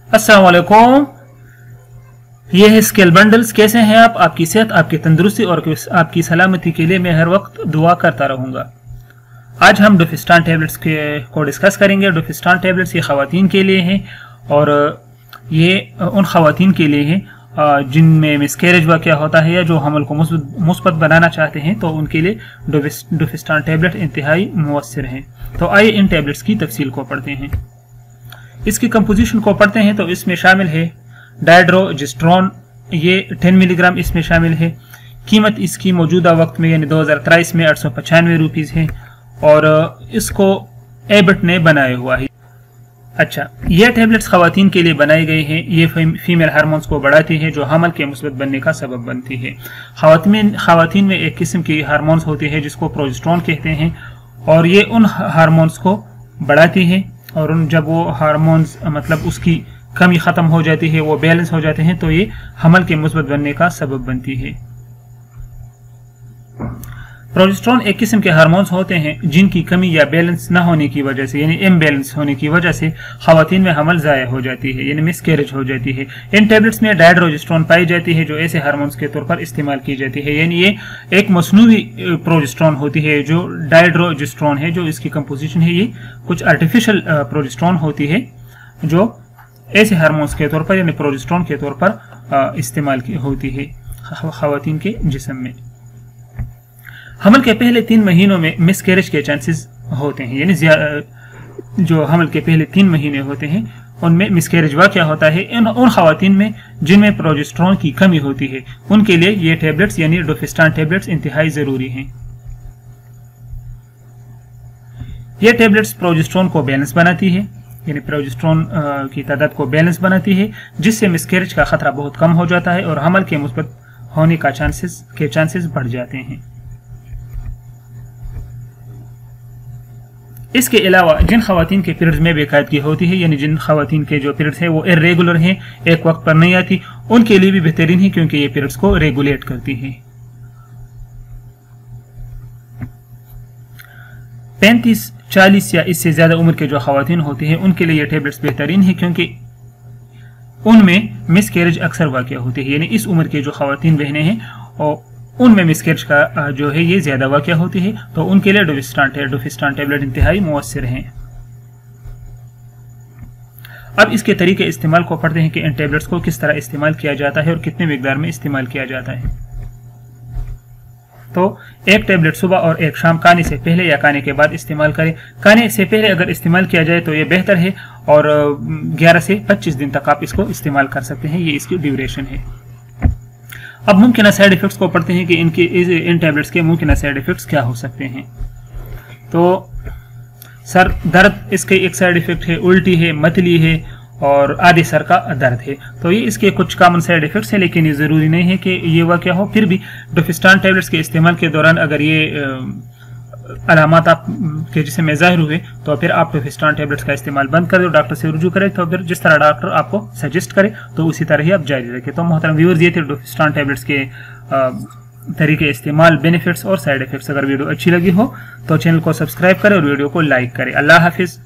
अस्सलाम वालेकुम। ये है स्केल बंडल्स। कैसे हैं आप? आपकी सेहत, आपकी तंदुरुस्ती और आपकी सलामती के लिए मैं हर वक्त दुआ करता रहूँगा। आज हम डोफिस्टान टैबलेट्स को डिस्कस करेंगे। डोफिस्टान टैबलेट्स ये ख़वातीन के लिए हैं और ये उन ख़वातीन के लिए हैं जिनमें मिसकैरेज वाक़या होता है या जो हमल को मुस्बत बनाना चाहते हैं, तो उनके लिए डोफिस्टान टैबलेट इंतहाई मुअस्सिर हैं। तो आइए इन टैबलेट्स की तफसील को पढ़ते हैं। इसकी कंपोजिशन को पढ़ते हैं तो इसमें शामिल है डायड्रोजिस्ट्रोन, ये 10 मिलीग्राम इसमें शामिल है। कीमत इसकी मौजूदा वक्त में यानी 2023 में 895 रुपीज़ है और इसको एबट ने बनाया हुआ है। अच्छा, यह टैबलेट्स ख़वातीन के लिए बनाए गए हैं। ये फीमेल हार्मोन्स को बढ़ाती है जो हमल के मुस्बत बनने का सबब बनती है। ख़वातीन में एक किस्म की हार्मोन्स होती है जिसको प्रोजेस्टेरोन कहते हैं और ये उन हार्मोन्स को बढ़ाती है और जब वो हार्मोन्स मतलब उसकी कमी ख़त्म हो जाती है, वो बैलेंस हो जाते हैं, तो ये हमल के मुस्बत बनने का सबब बनती है। प्रोजेस्टेरोन एक किस्म के हार्मोन्स होते हैं जिनकी कमी या बैलेंस न होने की वजह से यानी इम्बैलेंस होने की वजह से ख़वातीन में हमल ज़ाया हो जाती है यानी मिसकैरेज हो जाती है। इन टैबलेट्स में डायड्रोजिस्ट्रोन पाई जाती है जो ऐसे हार्मोन्स के तौर पर इस्तेमाल की जाती है, यानी ये एक मसनूई प्रोजेस्टेरोन होती है जो डायड्रोजिस्ट्रोन है। जो इसकी कंपोजिशन है ये कुछ आर्टिफिशियल प्रोजेस्टेरोन होती है जो ऐसे हार्मोन्स के तौर पर यानी प्रोजेस्टेरोन के तौर पर इस्तेमाल की होती है ख़वातीन के जिस्म में। हमल के पहले 3 महीनों में मिसकैरेज के चांसेस होते हैं, यानी जो हमल के पहले 3 महीने होते हैं उनमें मिसकैरेज वाक़या होता है। उन ख़वातीन में जिनमें प्रोजेस्टेरोन की कमी होती है उनके लिए ये टैबलेट्स यानी डोफिस्टान टैबलेट्स इंतहाई ज़रूरी हैं। ये टैबलेट्स प्रोजेस्टेरोन को बैलेंस बनाती है यानी प्रोजेस्टेरोन की तादाद को बैलेंस बनाती है जिससे मिसकैरेज का खतरा बहुत कम हो जाता है और हमल के मुस्बत होने का चांसेस बढ़ जाते हैं। इसके अलावा जिन ख़वातीन के पीरियड्स में बेकायदगी होती है यानी जिन ख़वातीन के जो पीरियड्स है वो इर्रेगुलर हैं, एक वक्त पर नहीं आती, उनके लिए भी बेहतरीन है क्योंकि ये पीरियड्स को रेगुलेट करती है। 35, 40 या इससे ज़्यादा उम्र के जो ख़वातीन होती हैं उनके लिए ये टैबलेट्स बेहतरीन है क्योंकि उनमें मिसकैरेज अक्सर वाक़या होती है, यानी इस उम्र के जो ख़वातीन बहनें हैं और उनमें मिसकैरेज का जो है ये ज़्यादा वाक़या होती है, तो उनके लिए डोफिस्टान टैबलेट इंतहाई मुअस्सिर हैं। अब इसके तरीके इस्तेमाल को पढ़ते हैं कि इन टैबलेट्स को किस तरह इस्तेमाल किया जाता है और कितने मिकदार में इस्तेमाल किया जाता है। तो एक टैबलेट सुबह और एक शाम खाने से पहले या खाने के बाद इस्तेमाल करें। खाने से पहले अगर इस्तेमाल किया जाए तो ये बेहतर है और 11 से 25 दिन तक आप इसको इस्तेमाल कर सकते हैं, ये इसकी ड्यूरेशन है। अब मुमकिन साइड इफ़ेक्ट्स को पढ़ते हैं कि इन टैबलेट्स के मुमकिन साइड इफ़ेक्ट्स क्या हो सकते हैं। तो सर दर्द इसके एक साइड इफ़ेक्ट है, उल्टी है, मतली है और आधे सर का दर्द है। तो ये इसके कुछ कॉमन साइड इफ़ेक्ट्स हैं, लेकिन ये ज़रूरी नहीं है कि ये वाक़या हो। फिर भी डोफिस्टान टैबलेट्स के इस्तेमाल के दौरान अगर ये अलामात आप के जिसम में ज़ाहिर हुए तो फिर आप डोफिस्टान टैबलेट्स का इस्तेमाल बंद कर दो, डॉक्टर से रुजू करें। तो फिर जिस तरह डॉक्टर आपको सजेस्ट करे तो उसी तरह ही आप जारी रखें। तो मोहतरम व्यूअर्स, ये थे डोफिस्टान टैबलेट्स के तरीके इस्तेमाल, बेनिफिट्स और साइड इफ़ेक्ट्स। अगर वीडियो अच्छी लगी हो तो चैनल को सब्सक्राइब करें और वीडियो को लाइक करें। अल्लाह हाफिज़।